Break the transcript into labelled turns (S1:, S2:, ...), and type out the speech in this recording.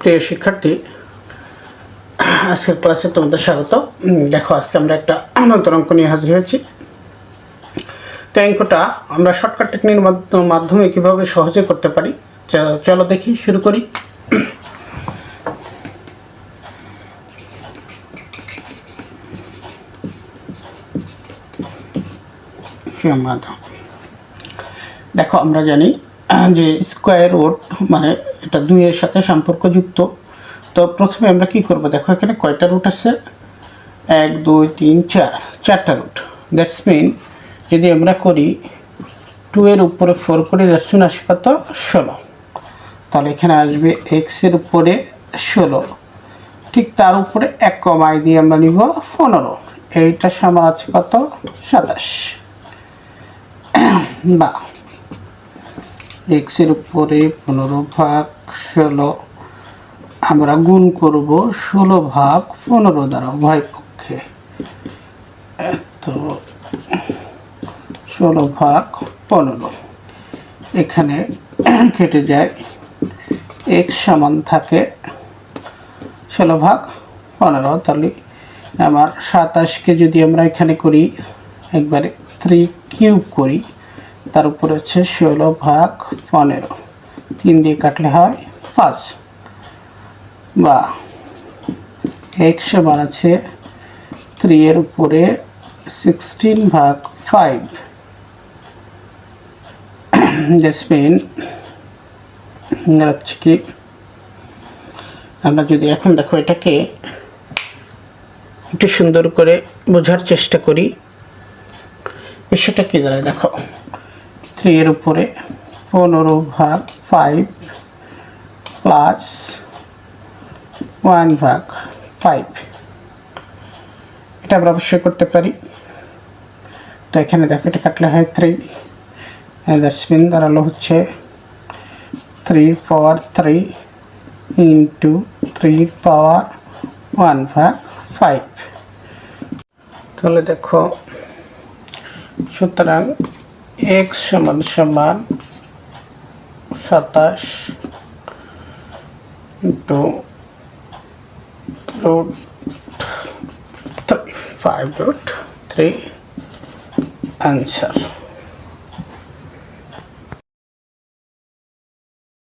S1: প্রিয় শিক্ষার্থী, আজকের ক্লাসে তোমাদের স্বাগত। দেখো, আজকে আমরা একটা নতুন অঙ্ক নিয়ে হাজির হয়েছি। তো অঙ্কটা আমরা শর্টকাট টেকনিকের মাধ্যমে কীভাবে সহজে করতে পারি, চলো দেখি, শুরু করি। দেখো, আমরা জানি যে স্কোয়ার রুট মানে এটা 2 এর সাথে সম্পর্কযুক্ত। তো প্রথমে আমরা কি করব, দেখো এখানে কয়টা রুট আছে, 1 2 3 4, 4টা রুট। দ্যাটস মিন যদি আমরা করি 2 এর উপরে 4 করে যাচ্ছি না, কত 16, তাহলে এখানে আসবে x এর উপরে 16, ঠিক তার উপরে 1 কমাই দিয়ে আমরা নিব 15, এইটা সমান আছে কত 27, বা x এর উপরে 15 ভাগ 16 আমরা গুণ করব 16 ভাগ 15 দ্বারা উভয় পক্ষে। তো 16 ভাগ 15 এখানে কেটে যায়, x সমান থাকে 16 ভাগ 15, তাহলে আমার 27কে যদি আমরা এখানে করি একবারে 3 কিউব করি, তার উপরে হচ্ছে 16 ভাগ 15, 3 দিয়ে কাটলে হয় 5, বা x সমান আছে 3 এর উপরে 16 ভাগ 5, জাসমিন হচ্ছে কি, আমরা যদি এখন দেখো এটাকে একটু সুন্দর করে বোঝার চেষ্টা করি, বিষয়টা কি দাঁড়ায়। দেখো 3 এর উপরে 15 ভাগ 5 প্লাস 1 ভাগ 5, এটা আমরা অবশ্যই করতে পারি। তো এখানে দেখো এটা কাটলে হয় 3, দ্যাটস মিন দাঁড়ালো হচ্ছে 3 পাওয়ার 3 ইন্টু 3 পাওয়ার 1 ভাগ 5। তাহলে দেখো, সুতরাং x সমান 27 ইন্টু রুট 5 রুট 3 आंसर।